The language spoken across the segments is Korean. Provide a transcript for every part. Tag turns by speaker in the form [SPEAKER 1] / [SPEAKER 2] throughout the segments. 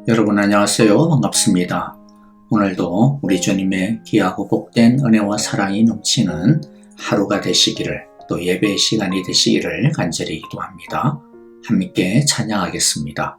[SPEAKER 1] 여러분 안녕하세요. 반갑습니다. 오늘도 우리 주님의 귀하고 복된 은혜와 사랑이 넘치는 하루가 되시기를, 또 예배의 시간이 되시기를 간절히 기도합니다. 함께 찬양하겠습니다.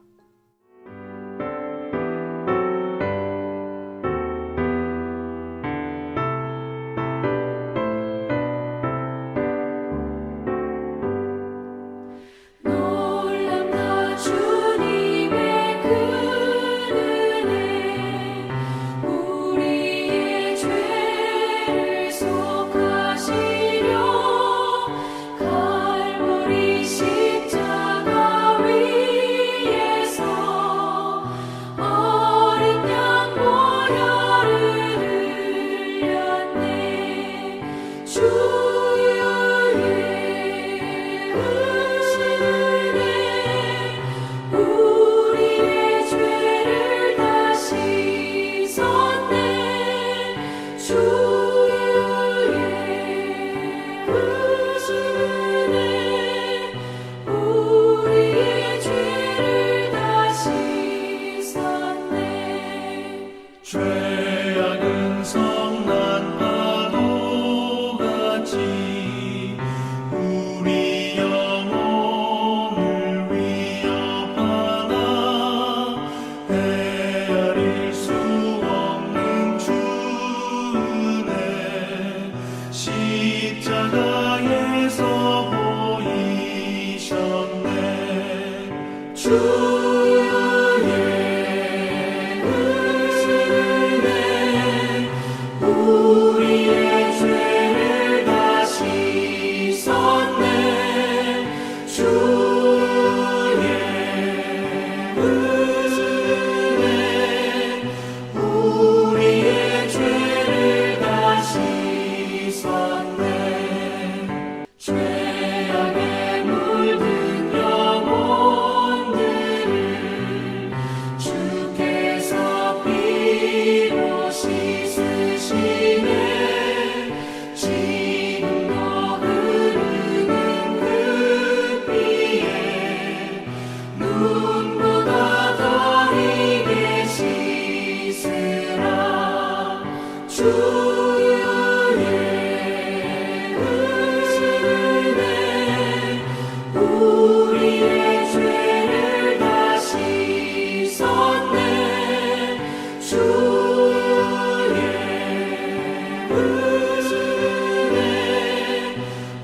[SPEAKER 2] 죄악은 성난 파도같이 우리 영혼을 위협하나 헤아릴 수 없는 주 은혜 십자가에서 보이셨네. 죄악에 물든 영혼들을 주께서 피로 씻으시네. 지금도 흐르는 그 피에 눈보다 더 희게 씻으라. 우리의 죄를 다 씻었네. 주의 은혜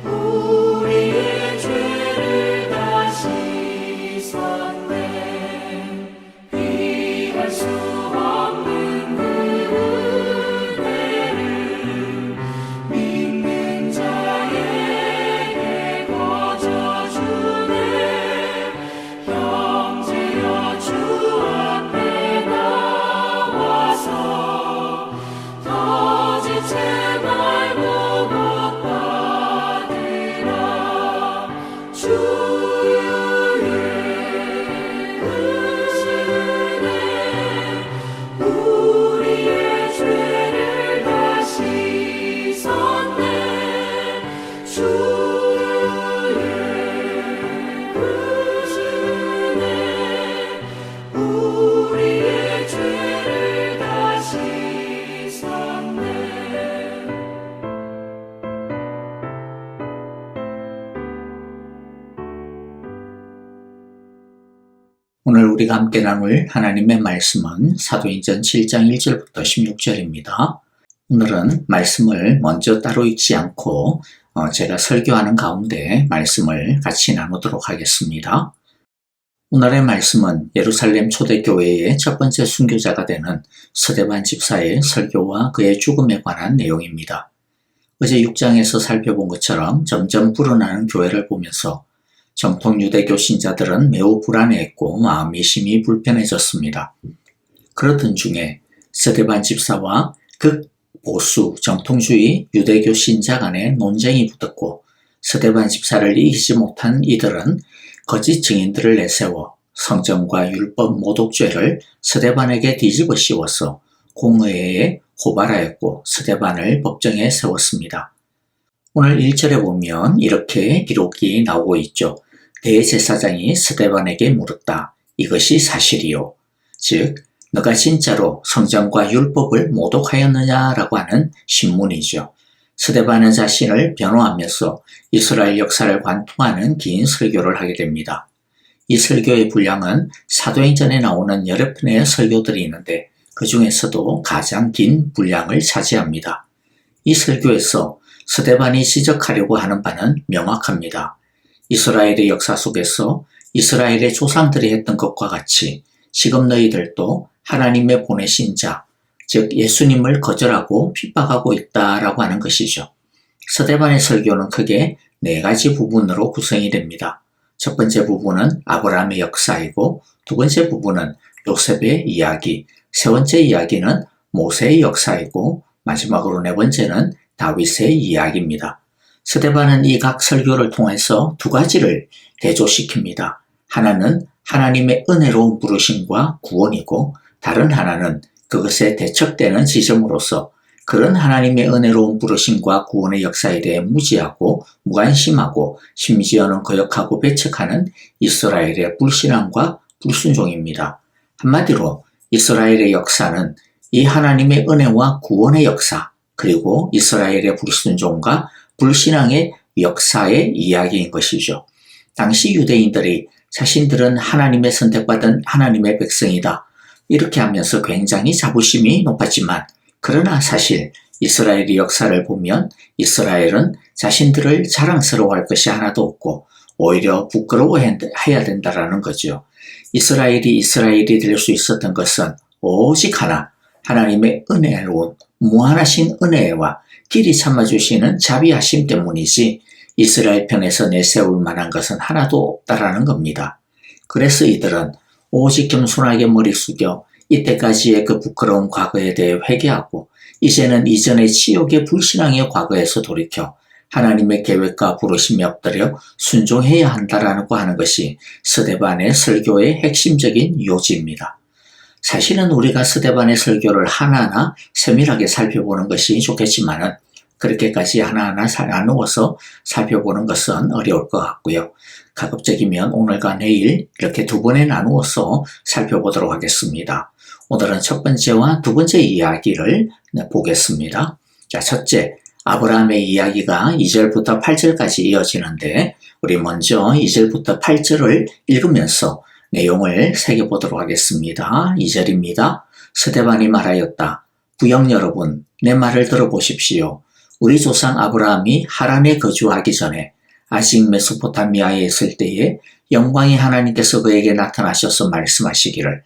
[SPEAKER 2] 우리의 죄를 다 씻었네. 피할 수 없는 그 은혜를 믿는 자에게 형제여 주 앞에 나와서 더 지체 말고 복 받으라. 주의 은혜 우리의 죄를 다 씻었네. 우리의 죄를 다 씻었네.
[SPEAKER 1] 오늘 우리가 함께 나눌 하나님의 말씀은 사도행전 7장 1절부터 16절입니다. 오늘은 말씀을 먼저 따로 읽지 않고 제가 설교하는 가운데 말씀을 같이 나누도록 하겠습니다. 오늘의 말씀은 예루살렘 초대교회의 첫 번째 순교자가 되는 스데반 집사의 설교와 그의 죽음에 관한 내용입니다. 어제 6장에서 살펴본 것처럼 점점 불어나는 교회를 보면서 정통 유대교 신자들은 매우 불안해했고 마음이 심히 불편해졌습니다. 그러던 중에 스데반 집사와 극보수 정통주의 유대교 신자 간의 논쟁이 붙었고, 스데반 집사를 이기지 못한 이들은 거짓 증인들을 내세워 성전과 율법 모독죄를 스데반에게 뒤집어 씌워서 공의회에 고발하였고 스데반을 법정에 세웠습니다. 오늘 1절에 보면 이렇게 기록이 나오고 있죠. 대제사장이 스데반에게 물었다. 이것이 사실이요. 즉 너가 진짜로 성경과 율법을 모독하였느냐라고 하는 신문이죠. 스데반은 자신을 변호하면서 이스라엘 역사를 관통하는 긴 설교를 하게 됩니다. 이 설교의 분량은 사도행전에 나오는 여러 편의 설교들이 있는데 그 중에서도 가장 긴 분량을 차지합니다. 이 설교에서 스데반이 지적하려고 하는 바는 명확합니다. 이스라엘의 역사 속에서 이스라엘의 조상들이 했던 것과 같이 지금 너희들도 하나님의 보내신 자, 즉 예수님을 거절하고 핍박하고 있다라고 하는 것이죠. 스데반의 설교는 크게 4가지 부분으로 구성이 됩니다. 첫 번째 부분은 아브라함의 역사이고 두 번째 부분은 요셉의 이야기, 세 번째 이야기는 모세의 역사이고 마지막으로 네 번째는 다윗의 이야기입니다. 스데반은 이 각 설교를 통해서 2가지를 대조시킵니다. 하나는 하나님의 은혜로운 부르심과 구원이고 다른 하나는 그것에 대척되는 지점으로서 그런 하나님의 은혜로운 부르심과 구원의 역사에 대해 무지하고 무관심하고 심지어는 거역하고 배척하는 이스라엘의 불신앙과 불순종입니다. 한마디로 이스라엘의 역사는 이 하나님의 은혜와 구원의 역사 그리고 이스라엘의 불순종과 불신앙의 역사의 이야기인 것이죠. 당시 유대인들이 자신들은 하나님의 선택받은 하나님의 백성이다. 이렇게 하면서 굉장히 자부심이 높았지만 그러나 사실 이스라엘의 역사를 보면 이스라엘은 자신들을 자랑스러워할 것이 하나도 없고 오히려 부끄러워해야 된다라는 거죠. 이스라엘이 될 수 있었던 것은 오직 하나 하나님의 은혜로운 무한하신 은혜와 길이 참아주시는 자비하심 때문이지 이스라엘 편에서 내세울 만한 것은 하나도 없다라는 겁니다. 그래서 이들은 오직 겸손하게 머리 숙여 이때까지의 그 부끄러운 과거에 대해 회개하고 이제는 이전의 치욕의 불신앙의 과거에서 돌이켜 하나님의 계획과 부르심에 엎드려 순종해야 한다라고 하는 것이 스데반의 설교의 핵심적인 요지입니다. 사실은 우리가 스데반의 설교를 하나하나 세밀하게 살펴보는 것이 좋겠지만은 그렇게까지 하나하나 나누어서 살펴보는 것은 어려울 것 같고요. 가급적이면 오늘과 내일 이렇게 2번에 나누어서 살펴보도록 하겠습니다. 오늘은 첫 번째와 두 번째 이야기를 보겠습니다. 자, 첫째, 아브라함의 이야기가 2절부터 8절까지 이어지는데 우리 먼저 2절부터 8절을 읽으면서 내용을 새겨보도록 하겠습니다. 2절입니다. 스데반이 말하였다. 부영 여러분, 내 말을 들어보십시오. 우리 조상 아브라함이 하란에 거주하기 전에 아직 메소포타미아에 있을 때에 영광의 하나님께서 그에게 나타나셔서 말씀하시기를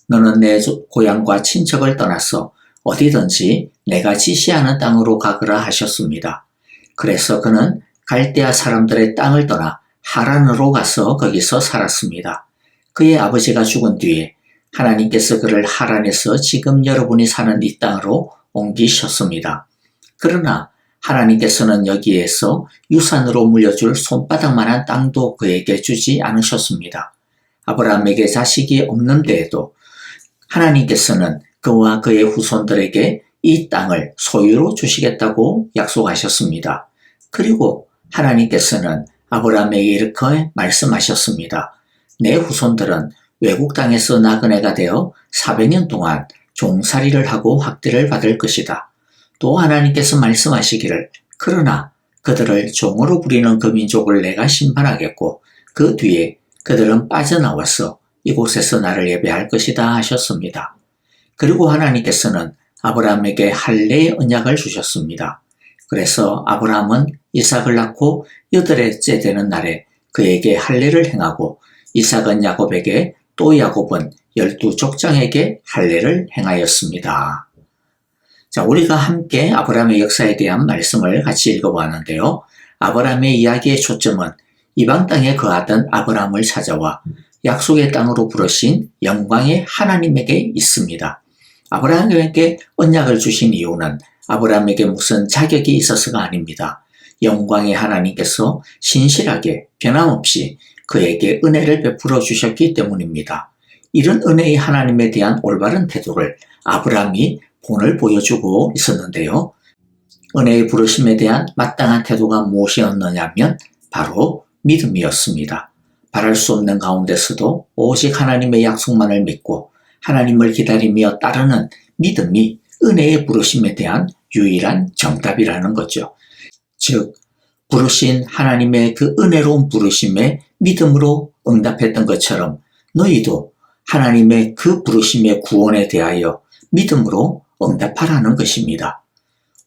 [SPEAKER 1] 너는 내 고향과 친척을 떠나서 어디든지 내가 지시하는 땅으로 가거라 하셨습니다. 그래서 그는 갈대아 사람들의 땅을 떠나 하란으로 가서 거기서 살았습니다. 그의 아버지가 죽은 뒤에 하나님께서 그를 하란에서 지금 여러분이 사는 이 땅으로 옮기셨습니다. 그러나 하나님께서는 여기에서 유산으로 물려줄 손바닥만한 땅도 그에게 주지 않으셨습니다. 아브라함에게 자식이 없는 데에도 하나님께서는 그와 그의 후손들에게 이 땅을 소유로 주시겠다고 약속하셨습니다. 그리고 하나님께서는 아브라함에게 이렇게 말씀하셨습니다. 내 후손들은 외국 땅에서 나그네가 되어 400년 동안 종살이를 하고 학대를 받을 것이다. 또 하나님께서 말씀하시기를 그러나 그들을 종으로 부리는 그 민족을 내가 심판하겠고 그 뒤에 그들은 빠져나와서 이곳에서 나를 예배할 것이다 하셨습니다. 그리고 하나님께서는 아브라함에게 할례의 언약을 주셨습니다. 그래서 아브라함은 이삭을 낳고 8회째 되는 날에 그에게 할례를 행하고 이삭은 야곱에게 또 야곱은 12족장에게 할례를 행하였습니다. 자, 우리가 함께 아브라함의 역사에 대한 말씀을 같이 읽어보았는데요. 아브라함의 이야기의 초점은 이방 땅에 거하던 아브라함을 찾아와 약속의 땅으로 부르신 영광의 하나님에게 있습니다. 아브라함에게 언약을 주신 이유는 아브라함에게 무슨 자격이 있어서가 아닙니다. 영광의 하나님께서 신실하게 변함없이 그에게 은혜를 베풀어 주셨기 때문입니다. 이런 은혜의 하나님에 대한 올바른 태도를 아브라함이 본을 보여주고 있었는데요. 은혜의 부르심에 대한 마땅한 태도가 무엇이었느냐면 바로 믿음이었습니다. 바랄 수 없는 가운데서도 오직 하나님의 약속만을 믿고 하나님을 기다리며 따르는 믿음이 은혜의 부르심에 대한 유일한 정답이라는 거죠. 즉, 부르신 하나님의 그 은혜로운 부르심에 믿음으로 응답했던 것처럼 너희도 하나님의 그 부르심의 구원에 대하여 믿음으로 응답하라는 것입니다.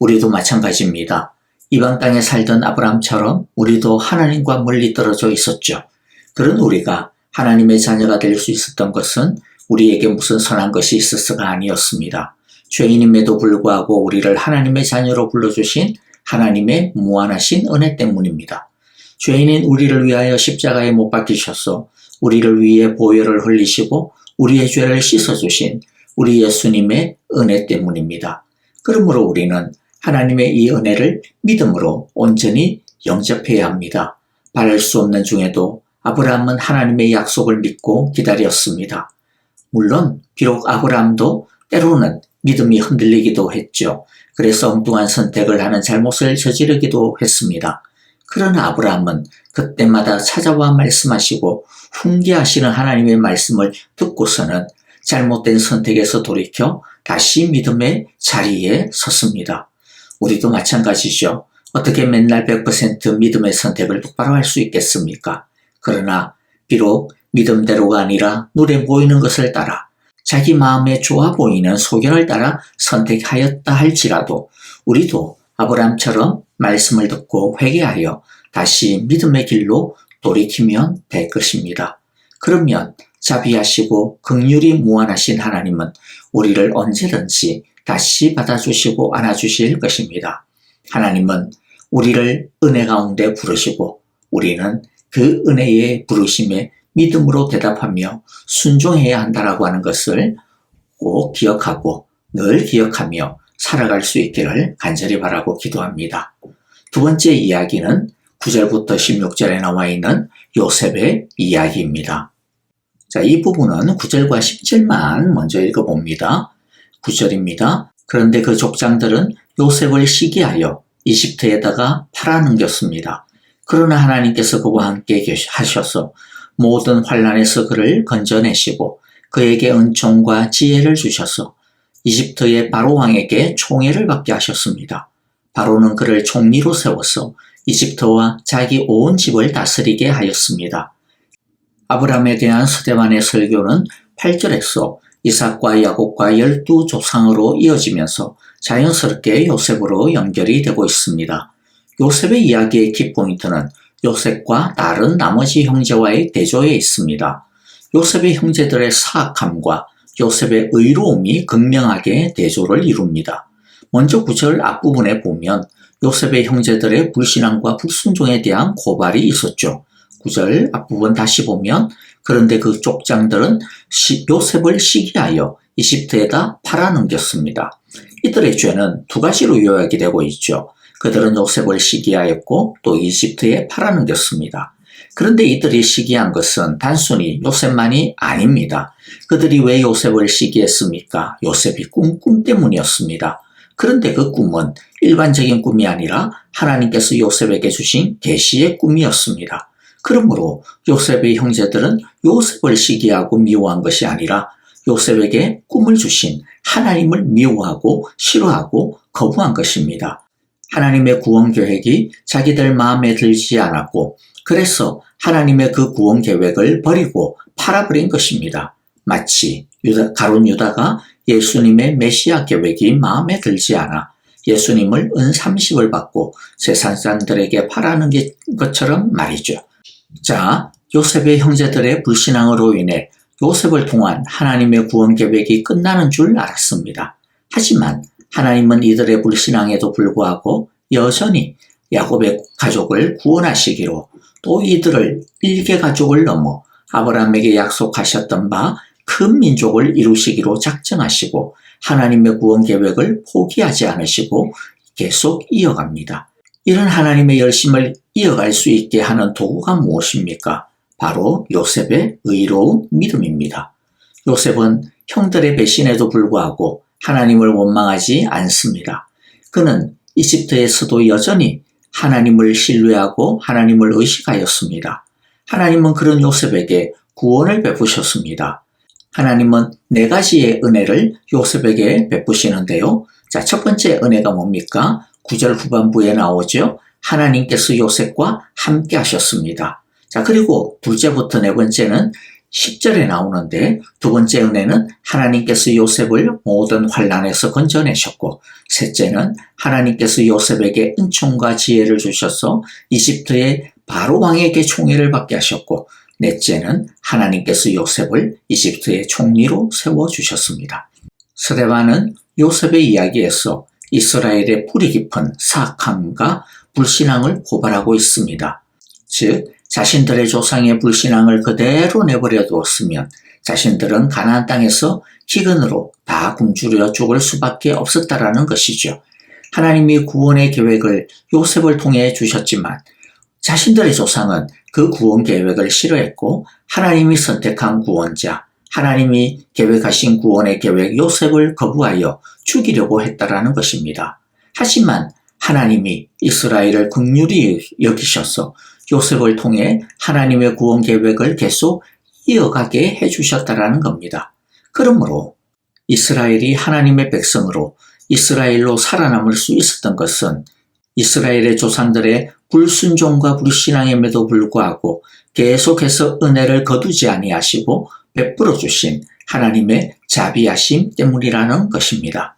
[SPEAKER 1] 우리도 마찬가지입니다. 이방 땅에 살던 아브라함처럼 우리도 하나님과 멀리 떨어져 있었죠. 그런 우리가 하나님의 자녀가 될 수 있었던 것은 우리에게 무슨 선한 것이 있어서가 아니었습니다. 죄인임에도 불구하고 우리를 하나님의 자녀로 불러주신 하나님의 무한하신 은혜 때문입니다. 죄인인 우리를 위하여 십자가에 못 박히셔서 우리를 위해 보혈을 흘리시고 우리의 죄를 씻어주신 우리 예수님의 은혜 때문입니다. 그러므로 우리는 하나님의 이 은혜를 믿음으로 온전히 영접해야 합니다. 바랄 수 없는 중에도 아브라함은 하나님의 약속을 믿고 기다렸습니다. 물론 비록 아브라함도 때로는 믿음이 흔들리기도 했죠. 그래서 엉뚱한 선택을 하는 잘못을 저지르기도 했습니다. 그러나 아브라함은 그때마다 찾아와 말씀하시고 훈계하시는 하나님의 말씀을 듣고서는 잘못된 선택에서 돌이켜 다시 믿음의 자리에 섰습니다. 우리도 마찬가지죠. 어떻게 맨날 100% 믿음의 선택을 똑바로 할 수 있겠습니까? 그러나 비록 믿음대로가 아니라 눈에 보이는 것을 따라 자기 마음에 좋아 보이는 소견을 따라 선택하였다 할지라도 우리도 아브라함처럼 말씀을 듣고 회개하여 다시 믿음의 길로 돌이키면 될 것입니다. 그러면 자비하시고 긍휼이 무한하신 하나님은 우리를 언제든지 다시 받아주시고 안아주실 것입니다. 하나님은 우리를 은혜 가운데 부르시고 우리는 그 은혜의 부르심에 믿음으로 대답하며 순종해야 한다라고 하는 것을 꼭 기억하고 늘 기억하며 살아갈 수 있기를 간절히 바라고 기도합니다. 두 번째 이야기는 9절부터 16절에 나와 있는 요셉의 이야기입니다. 자, 이 부분은 9절과 10절만 먼저 읽어봅니다. 9절입니다. 그런데 그 족장들은 요셉을 시기하여 이집트에다가 팔아넘겼습니다. 그러나 하나님께서 그와 함께 하셔서 모든 환난에서 그를 건져내시고 그에게 은총과 지혜를 주셔서 이집트의 바로 왕에게 총애를 받게 하셨습니다. 바로는 그를 총리로 세워서 이집트와 자기 온 집을 다스리게 하였습니다. 아브라함에 대한 서대만의 설교는 8절에서 이삭과 야곱과 12조상으로 이어지면서 자연스럽게 요셉으로 연결이 되고 있습니다. 요셉의 이야기의 키포인트는 요셉과 다른 나머지 형제와의 대조에 있습니다. 요셉의 형제들의 사악함과 요셉의 의로움이 극명하게 대조를 이룹니다. 먼저 9절 앞부분에 보면 요셉의 형제들의 불신앙과 불순종에 대한 고발이 있었죠. 9절 앞부분 다시 보면 그런데 그 족장들은 요셉을 시기하여 이집트에다 팔아넘겼습니다. 이들의 죄는 두 가지로 요약이 되고 있죠. 그들은 요셉을 시기하였고 또 이집트에 팔아넘겼습니다. 그런데 이들이 시기한 것은 단순히 요셉만이 아닙니다. 그들이 왜 요셉을 시기했습니까? 요셉이 꿈 때문이었습니다. 그런데 그 꿈은 일반적인 꿈이 아니라 하나님께서 요셉에게 주신 계시의 꿈이었습니다. 그러므로 요셉의 형제들은 요셉을 시기하고 미워한 것이 아니라 요셉에게 꿈을 주신 하나님을 미워하고 싫어하고 거부한 것입니다. 하나님의 구원 계획이 자기들 마음에 들지 않았고 그래서 하나님의 그 구원 계획을 버리고 팔아버린 것입니다. 마치 가룟 유다가 예수님의 메시아 계획이 마음에 들지 않아 예수님을 은 30을 받고 세상 사람들에게 팔아는 것처럼 말이죠. 자, 요셉의 형제들의 불신앙으로 인해 요셉을 통한 하나님의 구원 계획이 끝나는 줄 알았습니다. 하지만 하나님은 이들의 불신앙에도 불구하고 여전히 야곱의 가족을 구원하시기로 또 이들을 일개 가족을 넘어 아브라함에게 약속하셨던 바 큰 민족을 이루시기로 작정하시고 하나님의 구원 계획을 포기하지 않으시고 계속 이어갑니다. 이런 하나님의 열심을 이어갈 수 있게 하는 도구가 무엇입니까? 바로 요셉의 의로운 믿음입니다. 요셉은 형들의 배신에도 불구하고 하나님을 원망하지 않습니다. 그는 이집트에서도 여전히 하나님을 신뢰하고 하나님을 의식하였습니다. 하나님은 그런 요셉에게 구원을 베푸셨습니다. 하나님은 네 가지의 은혜를 요셉에게 베푸시는데요. 자, 첫 번째 은혜가 뭡니까? 9절 후반부에 나오죠. 하나님께서 요셉과 함께 하셨습니다. 자, 그리고 둘째부터 네 번째는 10절에 나오는데 두 번째 은혜는 하나님께서 요셉을 모든 환난에서 건져내셨고 셋째는 하나님께서 요셉에게 은총과 지혜를 주셔서 이집트의 바로 왕에게 총애를 받게 하셨고 넷째는 하나님께서 요셉을 이집트의 총리로 세워주셨습니다. 스데반은 요셉의 이야기에서 이스라엘의 뿌리 깊은 사악함과 불신앙을 고발하고 있습니다. 즉 자신들의 조상의 불신앙을 그대로 내버려 두었으면 자신들은 가나안 땅에서 기근으로 다 굶주려 죽을 수밖에 없었다라는 것이죠. 하나님이 구원의 계획을 요셉을 통해 주셨지만 자신들의 조상은 그 구원 계획을 싫어했고 하나님이 선택한 구원자, 하나님이 계획하신 구원의 계획 요셉을 거부하여 죽이려고 했다라는 것입니다. 하지만 하나님이 이스라엘을 긍휼히 여기셔서 요셉을 통해 하나님의 구원 계획을 계속 이어가게 해주셨다라는 겁니다. 그러므로 이스라엘이 하나님의 백성으로 이스라엘로 살아남을 수 있었던 것은 이스라엘의 조상들의 불순종과 불신앙임에도 불구하고 계속해서 은혜를 거두지 아니하시고 베풀어 주신 하나님의 자비하심 때문이라는 것입니다.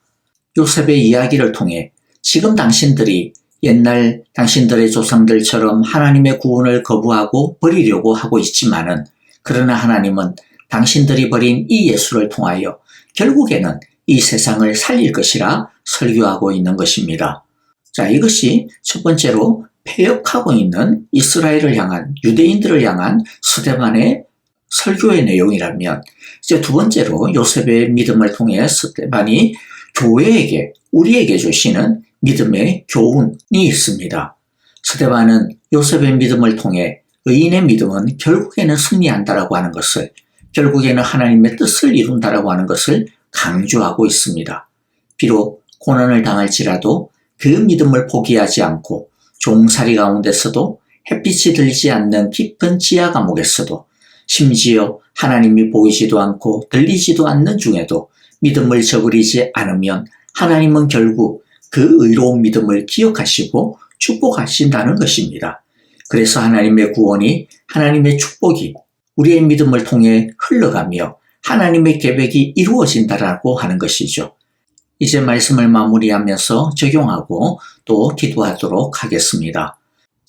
[SPEAKER 1] 요셉의 이야기를 통해 지금 당신들이 옛날 당신들의 조상들처럼 하나님의 구원을 거부하고 버리려고 하고 있지만은 그러나 하나님은 당신들이 버린 이 예수를 통하여 결국에는 이 세상을 살릴 것이라 설교하고 있는 것입니다. 자, 이것이 첫 번째로 패역하고 있는 이스라엘을 향한 유대인들을 향한 스데반의 설교의 내용이라면 이제 두 번째로 요셉의 믿음을 통해 스데반이 교회에게 우리에게 주시는 믿음의 교훈이 있습니다. 스데반은 요셉의 믿음을 통해 의인의 믿음은 결국에는 승리한다라고 하는 것을 결국에는 하나님의 뜻을 이룬다라고 하는 것을 강조하고 있습니다. 비록 고난을 당할지라도 그 믿음을 포기하지 않고 종살이 가운데서도 햇빛이 들지 않는 깊은 지하 감옥에서도 심지어 하나님이 보이지도 않고 들리지도 않는 중에도 믿음을 저버리지 않으면 하나님은 결국 그 의로운 믿음을 기억하시고 축복하신다는 것입니다. 그래서 하나님의 구원이 하나님의 축복이 우리의 믿음을 통해 흘러가며 하나님의 계획이 이루어진다라고 하는 것이죠. 이제 말씀을 마무리하면서 적용하고 또 기도하도록 하겠습니다.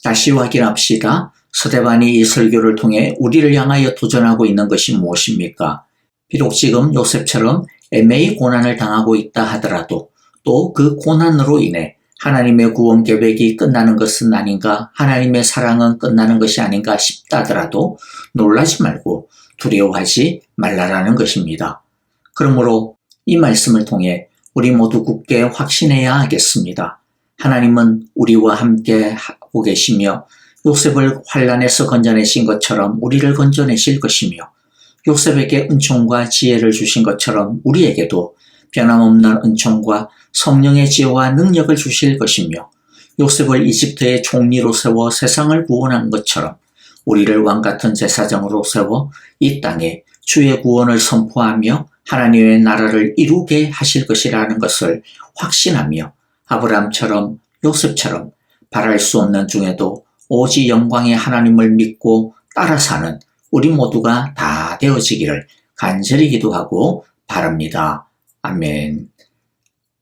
[SPEAKER 1] 다시 확인합시다. 스데반이 이 설교를 통해 우리를 향하여 도전하고 있는 것이 무엇입니까? 비록 지금 요셉처럼 애매히 고난을 당하고 있다 하더라도 또 그 고난으로 인해 하나님의 구원 계획이 끝나는 것은 아닌가, 하나님의 사랑은 끝나는 것이 아닌가 싶다 하더라도 놀라지 말고 두려워하지 말라라는 것입니다. 그러므로 이 말씀을 통해 우리 모두 굳게 확신해야 하겠습니다. 하나님은 우리와 함께 하고 계시며 요셉을 환난에서 건져내신 것처럼 우리를 건져내실 것이며 요셉에게 은총과 지혜를 주신 것처럼 우리에게도 변함없는 은총과 성령의 지혜와 능력을 주실 것이며 요셉을 이집트의 총리로 세워 세상을 구원한 것처럼 우리를 왕같은 제사장으로 세워 이 땅에 주의 구원을 선포하며 하나님의 나라를 이루게 하실 것이라는 것을 확신하며 아브라함처럼 요셉처럼 바랄 수 없는 중에도 오직 영광의 하나님을 믿고 따라 사는 우리 모두가 다 되어지기를 간절히 기도하고 바랍니다. 아멘.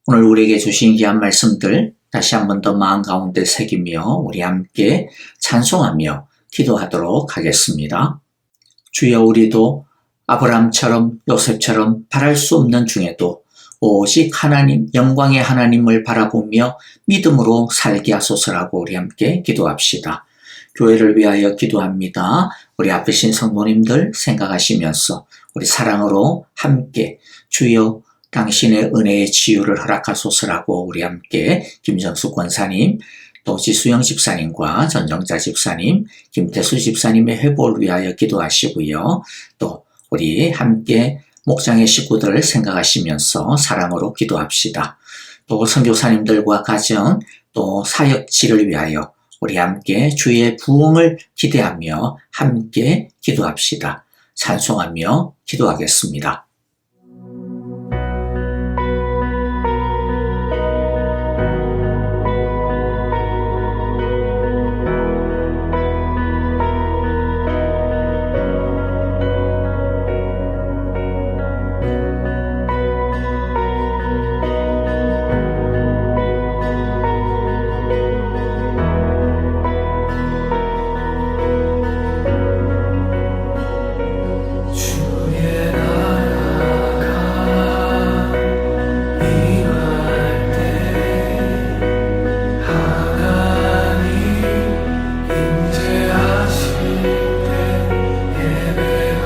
[SPEAKER 1] 오늘 우리에게 주신 귀한 말씀들 다시 한 번 더 마음 가운데 새기며 우리 함께 찬송하며 기도하도록 하겠습니다. 주여, 우리도 아브라함처럼 요셉처럼 바랄 수 없는 중에도 오직 하나님, 영광의 하나님을 바라보며 믿음으로 살게 하소서라고 우리 함께 기도합시다. 교회를 위하여 기도합니다. 우리 아프신 성도님들 생각하시면서 우리 사랑으로 함께 주여 당신의 은혜의 치유를 허락하소서라고 우리 함께 김정수 권사님, 또 지수영 집사님과 전정자 집사님, 김태수 집사님의 회복을 위하여 기도하시고요. 또 우리 함께 목장의 식구들을 생각하시면서 사랑으로 기도합시다. 또 선교사님들과 가정, 또 사역지를 위하여 우리 함께 주의 부흥을 기대하며 함께 기도합시다. 찬송하며 기도하겠습니다.
[SPEAKER 3] 주의 나라가 임할 때 하나님 임재하실 때 예배가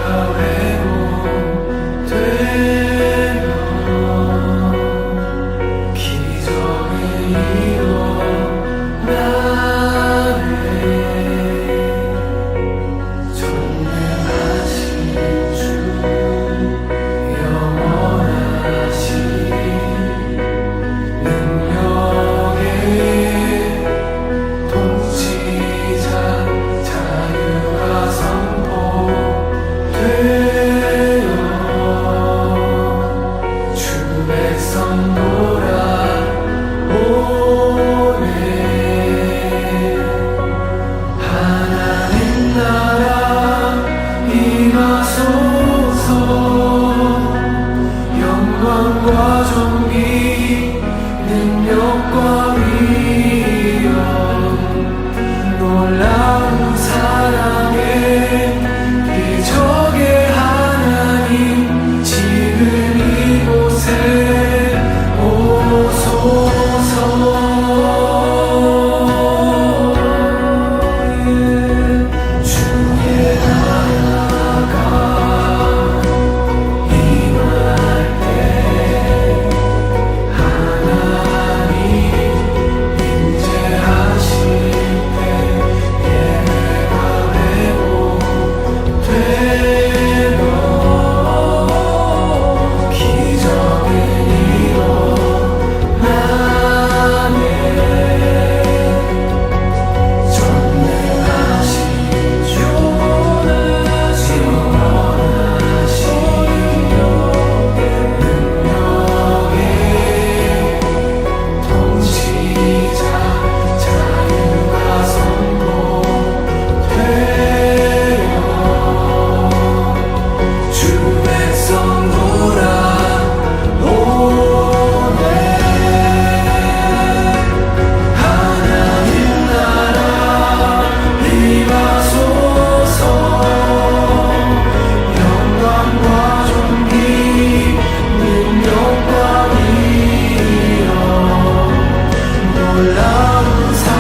[SPEAKER 3] 회복되며 기적이 일어나네. 전능하신 주 영원하신 능력의 통치자 자유가 선포되어 주 백성 돌아오네. 하나님 나라 임하소서. 영광과 존귀 능력과 위엄 놀라운 사랑의 기적의 하나님 지금 이곳에 오소서. 주의 나라가 임할 때 하나님 임재하실 때 예배가 회복되며 기적이 일어나네. 전능하신 주 영원하신 능력의 통치자 자유가 선포되어 주 백성 돌아오네. 하나님 나라 임하소서. 영광과 존귀 능력과 위엄 놀라운 사랑